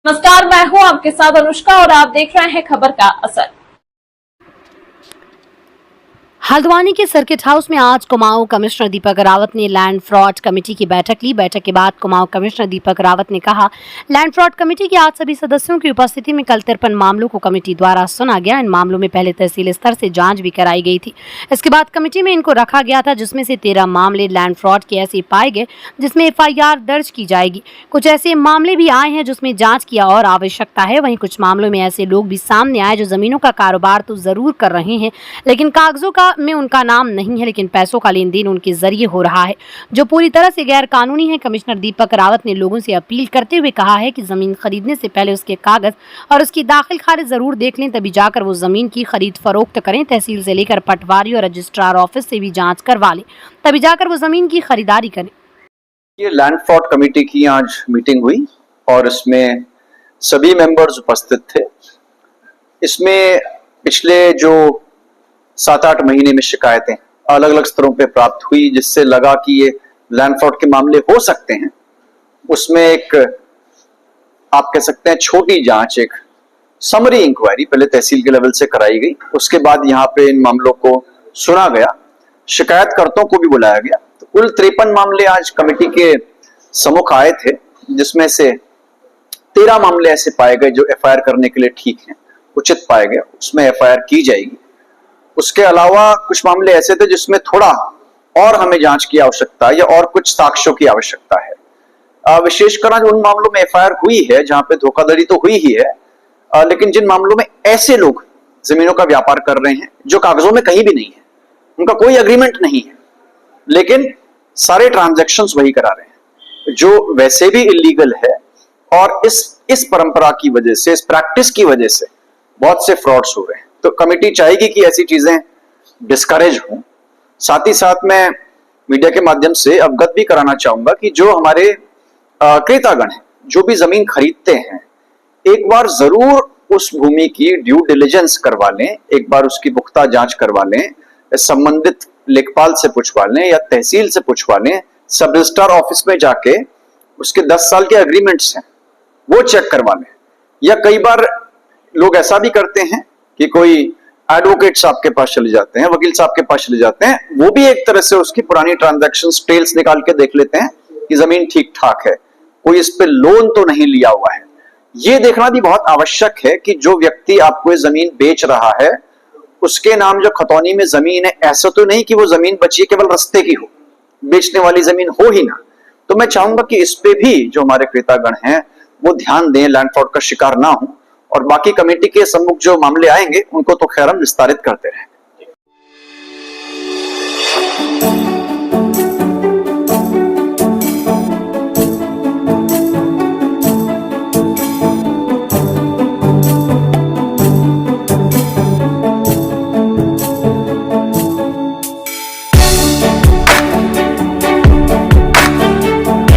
नमस्कार, मैं हूं आपके साथ अनुष्का और आप देख रहे हैं खबर का असर। हल्द्वानी के सर्किट हाउस में आज कुमाऊं कमिश्नर दीपक रावत ने लैंड फ्रॉड कमेटी की बैठक ली। बैठक के बाद कुमाऊं कमिश्नर दीपक रावत ने कहा, लैंड फ्रॉड कमेटी के आज सभी सदस्यों की उपस्थिति में कल 53 मामलों को कमेटी द्वारा सुना गया। इन मामलों में पहले तहसील स्तर से जांच भी कराई गई थी। इसके बाद कमेटी में इनको रखा गया था, जिसमें से 13 मामले लैंड फ्रॉड के ऐसे पाए गए जिसमें FIR दर्ज की जाएगी। कुछ ऐसे मामले भी आए हैं जिसमें जाँच की और आवश्यकता है। वहीं कुछ मामलों में ऐसे लोग भी सामने आए जो जमीनों का कारोबार तो जरूर कर रहे हैं, लेकिन कागजों का में उनका नाम नहीं है, लेकिन पैसों का लेन देन उनके जरिए हो रहा है, जो पूरी तरह से गैर कानूनी है। कमिश्नर दीपक रावत ने लोगों से अपील करते हुए कहा है कि जमीन खरीदने से पहले उसके कागज और उसकी दाखिल खारिज जरूर देख लें, तभी जाकर वो जमीन की खरीद फरोख्त करें। तहसील से लेकर पटवारी और रजिस्ट्रार ऑफिस से भी जांच करवा लें, तभी जाकर वो जमीन की खरीदारी करें। ये लैंड फ्रॉड कमेटी की आज मीटिंग हुई और इसमें सभी मेंबर्स उपस्थित थे। इसमें पिछले जो 7-8 महीने में शिकायतें अलग अलग स्तरों पे प्राप्त हुई, जिससे लगा कि ये लैंड फ्रॉड के मामले हो सकते हैं। उसमें एक आप कह सकते हैं छोटी जांच, एक समरी इंक्वायरी पहले तहसील के लेवल से कराई गई। उसके बाद यहाँ पे इन मामलों को सुना गया, शिकायतकर्ताओं को भी बुलाया गया। तो कुल 53 मामले आज कमेटी के सम्मुख आए थे, जिसमें से 13 मामले ऐसे पाए गए जो FIR करने के लिए ठीक हैं, उचित पाए गए, उसमें FIR की जाएगी। उसके अलावा कुछ मामले ऐसे थे जिसमें थोड़ा और हमें जांच की आवश्यकता है या और कुछ साक्ष्यों की आवश्यकता है। विशेषकर उन मामलों में FIR हुई है जहां पे धोखाधड़ी तो हुई ही है, लेकिन जिन मामलों में ऐसे लोग जमीनों का व्यापार कर रहे हैं जो कागजों में कहीं भी नहीं है, उनका कोई एग्रीमेंट नहीं है, लेकिन सारे ट्रांजैक्शंस वही करा रहे हैं, जो वैसे भी इलीगल है। और इस परंपरा की वजह से, इस प्रैक्टिस की वजह से बहुत से फ्रॉड्स हो रहे हैं। तो कमेटी चाहेगी कि ऐसी चीजें डिस्करेज हों। साथ ही साथ मैं मीडिया के माध्यम से अवगत भी कराना चाहूंगा कि जो हमारे क्रेतागण हैं, जो भी जमीन खरीदते हैं, एक बार जरूर उस भूमि की ड्यू डिलिजेंस करवा लें, एक बार उसकी पुख्ता जांच करवा लें, संबंधित लेखपाल से पूछवा लें या तहसील से पूछवा लें, सब रजिस्ट्रार ऑफिस में जाके उसके 10 साल के एग्रीमेंट्स हैं वो चेक करवा लें। या कई बार लोग ऐसा भी करते हैं कि कोई एडवोकेट साहब के पास चले जाते हैं, वकील साहब के पास चले जाते हैं, वो भी एक तरह से उसकी पुरानी ट्रांजैक्शन डिटेल्स निकाल के देख लेते हैं कि जमीन ठीक ठाक है, कोई इस पे लोन तो नहीं लिया हुआ है। ये देखना भी बहुत आवश्यक है कि जो व्यक्ति आपको ये जमीन बेच रहा है, उसके नाम जो खतौनी में जमीन है, ऐसा तो नहीं कि वो जमीन बची केवल रस्ते की हो, बेचने वाली जमीन हो ही ना। तो मैं चाहूंगा कि इस पे भी जो हमारे क्रेतागण हैं वो ध्यान दें, लैंड फ्रॉड का शिकार ना हो। और बाकी कमेटी के सम्मुख जो मामले आएंगे उनको तो खैर हम विस्तारित करते रहें।